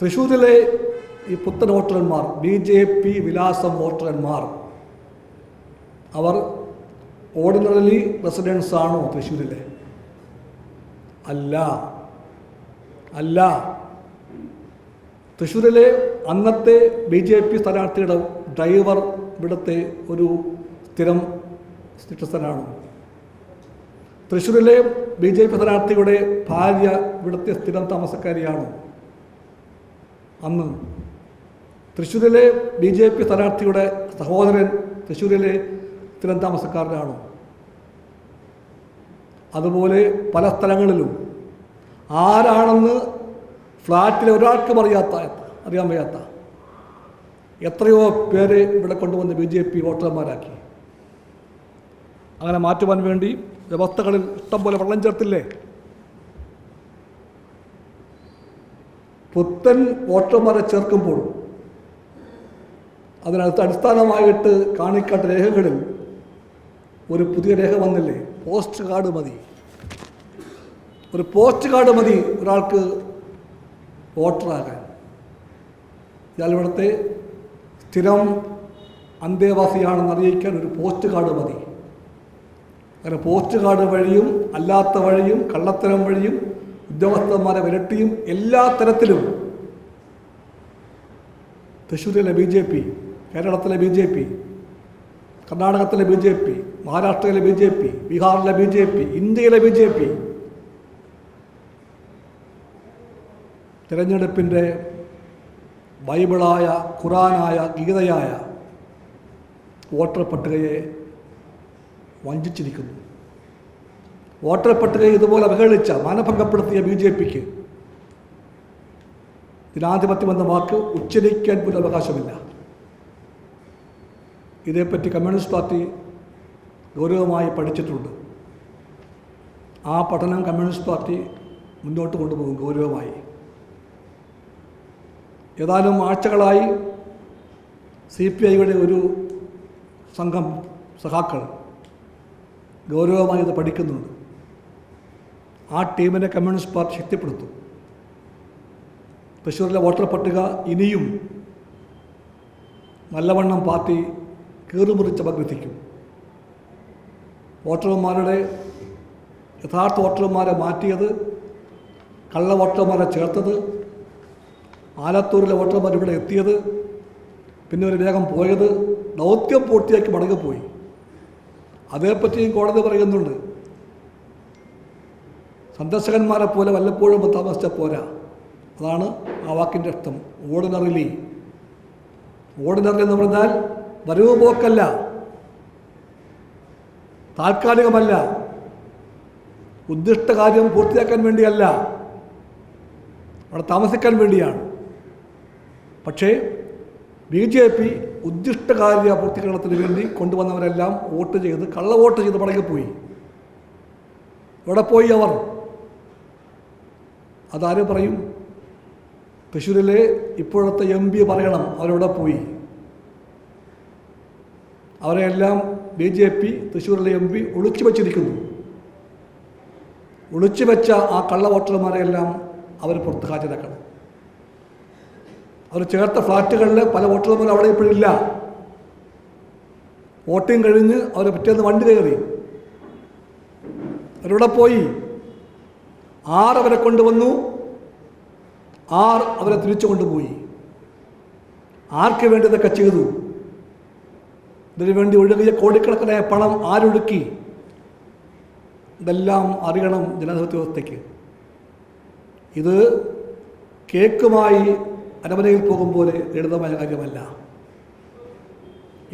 തൃശ്ശൂരിലെ ഈ പുത്തൻ വോട്ടർമാർ, BJP വിലാസം വോട്ടർമാർ, അവർ ഓർഡിനറി റെസിഡൻസ് ആണോ തൃശ്ശൂരിലെ? അല്ല. തൃശ്ശൂരിലെ അന്നത്തെ BJP സ്ഥാനാർത്ഥിയുടെ ഡ്രൈവർ ഇവിടുത്തെ ഒരു സ്ഥിരം സിറ്റിസനാണ്. തൃശ്ശൂരിലെ BJP സ്ഥാനാർത്ഥിയുടെ ഭാര്യ ഇവിടുത്തെ സ്ഥിരം താമസക്കാരിയാണ്. അന്ന് തൃശ്ശൂരിലെ BJP സ്ഥാനാർത്ഥിയുടെ സഹോദരൻ തൃശ്ശൂരിലെ സ്ഥിരം താമസക്കാരനാണ്. അതുപോലെ പല സ്ഥലങ്ങളിലും ആരാണെന്ന് ഫ്ലാറ്റിലെ ഒരാൾക്കും അറിയാൻ വയ്യാത്ത എത്രയോ പേരെ ഇവിടെ കൊണ്ടുവന്ന് BJP വോട്ടർമാരാക്കി. അങ്ങനെ മാറ്റുവാൻ വേണ്ടി വ്യവസ്ഥകളിൽ ഇഷ്ടംപോലെ വെള്ളം ചേർത്തില്ലേ? പുത്തൻ വോട്ടർമാരെ ചേർക്കുമ്പോൾ അതിനകത്ത് അടിസ്ഥാനമായിട്ട് കാണിക്കേണ്ട രേഖകളിൽ ഒരു പുതിയ രേഖ വന്നില്ലേ? പോസ്റ്റ് കാർഡ് മതി. ഒരു പോസ്റ്റ് കാർഡ് മതി ഒരാൾക്ക് വോട്ടറാകാൻ. ഇയാൾ ഇവിടുത്തെ സ്ഥിരം അന്തേവാസിയാണെന്ന് അറിയിക്കാൻ ഒരു പോസ്റ്റ് കാർഡ് മതി. അങ്ങനെ പോസ്റ്റ് കാർഡ് വഴിയും അല്ലാത്ത വഴിയും കള്ളത്തരം വഴിയും ഉദ്യോഗസ്ഥന്മാരെ വിരട്ടിയും എല്ലാ തരത്തിലും തൃശ്ശൂരിലെ BJP, കേരളത്തിലെ BJP, കർണാടകത്തിലെ BJP, മഹാരാഷ്ട്രയിലെ BJP, ബീഹാറിലെ BJP, ഇന്ത്യയിലെ BJP തിരഞ്ഞെടുപ്പിൻ്റെ ബൈബിളായ, ഖുറാനായ, ഗീതയായ വോട്ടർ പട്ടികയെ വഞ്ചിച്ചിരിക്കുന്നു. വോട്ടർ പട്ടികയെ ഇതുപോലെ അവഹേളിച്ച, മാനഭംഗപ്പെടുത്തിയ BJPക്ക് ജനാധിപത്യം എന്ന വാക്ക് ഉച്ചരിക്കാൻ പോലും അവകാശമില്ല. ഇതേപ്പറ്റി കമ്മ്യൂണിസ്റ്റ് പാർട്ടി ഗൗരവമായി പഠിച്ചിട്ടുണ്ട്. ആ പഠനം കമ്മ്യൂണിസ്റ്റ് പാർട്ടി മുന്നോട്ട് കൊണ്ടുപോകും ഗൗരവമായി. ഏതാനും ആഴ്ചകളായി CPIയുടെ ഒരു സംഘം സഖാക്കൾ ഗൗരവമായി ഇത് പഠിക്കുന്നുണ്ട്. ആ ടീമിനെ കമ്മ്യൂണിസ്റ്റ് പാർട്ടി ശക്തിപ്പെടുത്തും. തൃശ്ശൂരിലെ വോട്ടർ പട്ടിക ഇനിയും നല്ലവണ്ണം പാർട്ടി കീറുമുറിച്ച് അപഗ്രഥിക്കും. വോട്ടർമാരുടെ യഥാർത്ഥ വോട്ടർമാരെ മാറ്റിയത്, കള്ള വോട്ടർമാരെ ചേർത്തത്, ആലത്തൂരിലെ വോട്ടർമാർ ഇവിടെ എത്തിയത്, പിന്നെ ഒരു വേഗം പോയത്, ദൗത്യം പൂർത്തിയാക്കി മടങ്ങിപ്പോയി. അതേപ്പറ്റിയും കോടതി പറയുന്നുണ്ട്. സന്ദർശകന്മാരെ പോലെ വല്ലപ്പോഴും താമസിച്ച പോരാ. അതാണ് ആ വാക്കിൻ്റെ അർത്ഥം. ഓർഡിനറി എന്ന് പറഞ്ഞാൽ വരവ് പോക്കല്ല, താൽക്കാലികമല്ല, ഉദ്ദിഷ്ട കാര്യം പൂർത്തിയാക്കാൻ വേണ്ടിയല്ല, അവിടെ താമസിക്കാൻ വേണ്ടിയാണ്. പക്ഷേ BJP ഉദ്ദിഷ്ടകാര്യ പൂർത്തീകരണത്തിന് വേണ്ടി കൊണ്ടുവന്നവരെല്ലാം വോട്ട് ചെയ്ത്, കള്ള വോട്ട് ചെയ്ത് മടങ്ങിപ്പോയി. എവിടെ പോയി അവർ? അതാരും പറയും? തൃശ്ശൂരിലെ ഇപ്പോഴത്തെ MP പറയണം അവരെവിടെ പോയി. അവരെല്ലാം BJP തൃശ്ശൂരിലെ MP ഒളിച്ചു വച്ചിരിക്കുന്നു. ഒളിച്ചു വെച്ച ആ കള്ള വോട്ടർമാരെയെല്ലാം അവർ പുറത്ത് ഹാജരാക്കണം. അവർ ചേർത്ത ഫ്ലാറ്റുകളിൽ പല വോട്ടർമാരും അവിടെ ഇപ്പോഴില്ല. വോട്ടിങ് കഴിഞ്ഞ് അവർ പിറ്റേന്ന് വണ്ടി കയറി. അവരുടെ പോയി. അവരെ കൊണ്ടുവന്നു, അവരെ തിരിച്ചു കൊണ്ടുപോയി. ആർക്ക് വേണ്ടി ഇതൊക്കെ ചെയ്തു? ഇതിനു വേണ്ടി ഒഴുകിയ കോടിക്കണക്കിനായ പണം ആരൊഴുക്കി? ഇതെല്ലാം അറിയണം ജനാധിപത്യ വ്യവസ്ഥയ്ക്ക്. ഇത് കേക്കുമായി അരമനയിൽ പോകും പോലെ ലളിതമായ കാര്യമല്ല.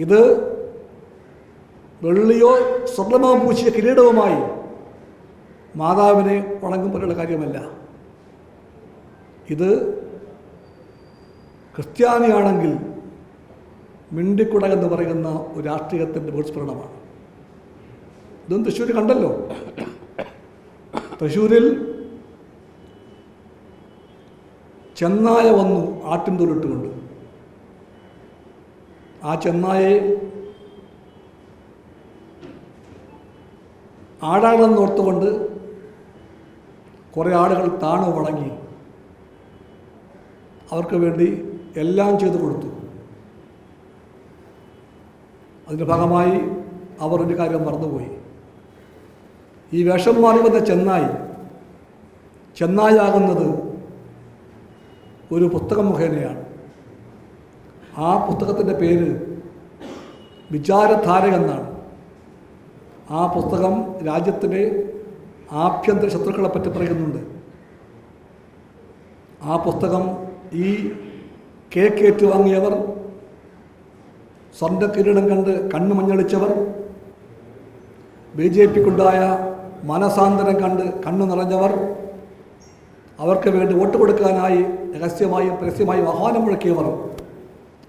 ഇത് വെള്ളിയോ സ്വർണ്ണമോ പൂശിയ കിരീടവുമായി മാതാവിനെ വണങ്ങും പോലെയുള്ള കാര്യമല്ല. ഇത് ക്രിസ്ത്യാനിയാണെങ്കിൽ മിണ്ടിക്കുട എന്ന് പറയുന്ന ഒരു രാഷ്ട്രീയത്തിൻ്റെ ബോധസ്ഫുരണമാണ്. ഇതൊന്നും തൃശ്ശൂർ കണ്ടല്ലോ. തൃശ്ശൂരിൽ ചെന്നായ വന്നു ആട്ടിൻ തോലിട്ടുകൊണ്ട്. ആ ചെന്നായെ ആടാണെന്നോർത്തുകൊണ്ട് കുറേ ആളുകൾ താണു വണങ്ങി. അവർക്ക് വേണ്ടി എല്ലാം ചെയ്തു കൊടുത്തു. അതിൻ്റെ ഭാഗമായി അവർ ഒരു കാര്യം മറന്നുപോയി. ഈ വേഷം മാറി വന്ന ചെന്നായാകുന്നത് ഒരു പുസ്തകം മുഖേനയാണ്. ആ പുസ്തകത്തിൻ്റെ പേര് വിചാരധാര എന്നാണ്. ആ പുസ്തകം രാജ്യത്തിലെ ആഭ്യന്തര ശത്രുക്കളെ പറ്റി പറയുന്നുണ്ട്. ആ പുസ്തകം ഈ കേക്കേറ്റ് വാങ്ങിയവർ, സ്വന്തം കിരീടം കണ്ട് കണ്ണു മഞ്ഞളിച്ചവർ, BJPക്കുണ്ടായ മനസാന്തരം കണ്ട് കണ്ണു നിറഞ്ഞവർ, അവർക്ക് വേണ്ടി വോട്ട് കൊടുക്കാനായി രഹസ്യമായും പരസ്യമായും ആഹ്വാനം മുഴക്കിയവർ,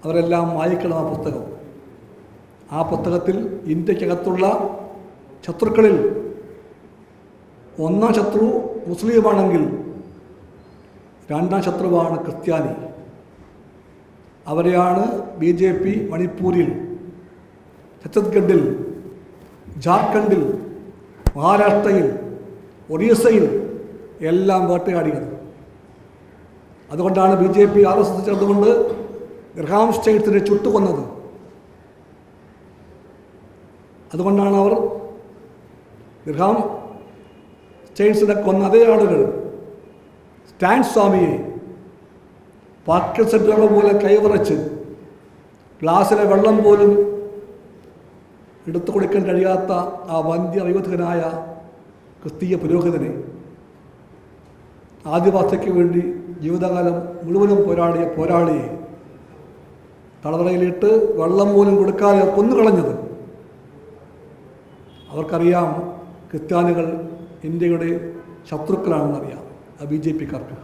അവരെല്ലാം വായിക്കണം ആ പുസ്തകം. ആ പുസ്തകത്തിൽ ഇന്ത്യക്കകത്തുള്ള ശത്രുക്കളിൽ ഒന്നാം ശത്രു മുസ്ലിമാണെങ്കിൽ രണ്ടാം ശത്രുവാണ് ക്രിസ്ത്യാനി. അവരെയാണ് BJP മണിപ്പൂരിൽ, ഛത്തീസ്ഗഡിൽ, ജാർഖണ്ഡിൽ, മഹാരാഷ്ട്രയിൽ, ഒറീസയിൽ എല്ലാം വേട്ടയാടിയത്. അതുകൊണ്ടാണ് BJP RSS ചേർന്നുകൊണ്ട് ഗ്രഹാം സ്റ്റേറ്റ്സിനെ ചുട്ടുകൊന്നത്. അതുകൊണ്ടാണ് അവർ ഗ്രഹാം സ്റ്റേറ്റ്സിനെ കൊന്ന അതേ ആളുകൾ സ്റ്റാൻ സ്വാമിയെ പാർക്കിൻസൺ രോഗം പോലെ കൈവറച്ച് ഗ്ലാസ്സിലെ വെള്ളം പോലും എടുത്തു കൊടുക്കാൻ കഴിയാത്ത ആ വന്ധ്യവയോധികനായ ക്രിസ്തീയ പുരോഹിതനെ, ആദിവാസിക്ക് വേണ്ടി ജീവിതകാലം മുഴുവനും പോരാടിയ പോരാളിയെ തടവറയിലിട്ട് വെള്ളം പോലും കൊടുക്കാതെ കൊന്നുകളഞ്ഞത്. അവർക്കറിയാം ക്രിസ്ത്യാനികൾ ഇന്ത്യയുടെ ശത്രുക്കളാണെന്നറിയാം. BJPക്കാർക്ക്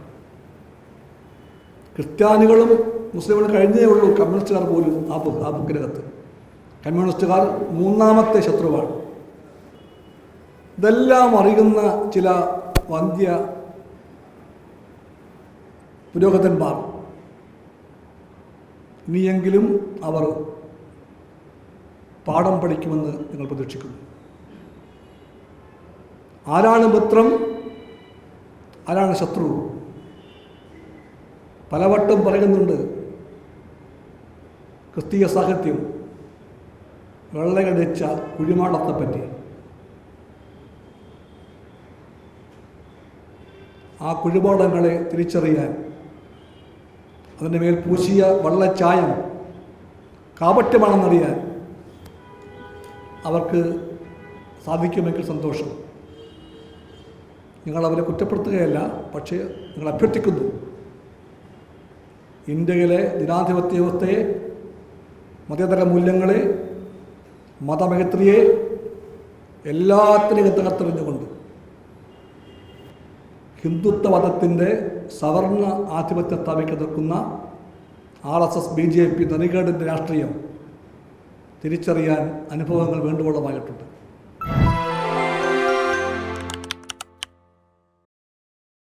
ക്രിസ്ത്യാനികളും മുസ്ലിമുകളും കഴിഞ്ഞേ ഉള്ളൂ. കമ്മ്യൂണിസ്റ്റുകാർ പോലും ആ ബുക്കിനകത്ത് കമ്മ്യൂണിസ്റ്റുകാർ മൂന്നാമത്തെ ശത്രുവാണ്. ഇതെല്ലാം അറിയുന്ന ചില വന്ധ്യ പുരോഹിതന്മാർ ഇനിയെങ്കിലും അവർ പാഠം പഠിക്കുമെന്ന് നിങ്ങൾ പ്രതീക്ഷിക്കുന്നു. ആരാണ് മിത്രം, ആരാണ് ശത്രു? പലവട്ടം പറയുന്നുണ്ട് ക്രിസ്തീയ സാഹിത്യം വെള്ളയടിച്ച കുഴിമാടത്തെപ്പറ്റി. ആ കുഴിമാടങ്ങളെ തിരിച്ചറിയാൻ, അതിൻ്റെ മേൽ പൂശിയ വെള്ളച്ചായം കാപട്യമാണെന്നറിയാൻ അവർക്ക് സാധിക്കുമെങ്കിൽ സന്തോഷം. നിങ്ങളവരെ കുറ്റപ്പെടുത്തുകയല്ല, പക്ഷേ നിങ്ങൾ അഭ്യർത്ഥിക്കുന്നു, ഇന്ത്യയിലെ ജനാധിപത്യ വ്യവസ്ഥയെ, മതേതര മൂല്യങ്ങളെ, മതമൈത്രിയെ എല്ലാത്തിനെയും തകർത്തെറിഞ്ഞുകൊണ്ട് ഹിന്ദുത്വ മതത്തിൻ്റെ സവർണ ആധിപത്യം സ്ഥാപിക്കാൻ നിൽക്കുന്ന RSS BJP നെറികേടിൻ്റെ രാഷ്ട്രീയം തിരിച്ചറിയാൻ അനുഭവങ്ങൾ വേണ്ടുവോളമായിട്ടുണ്ട്.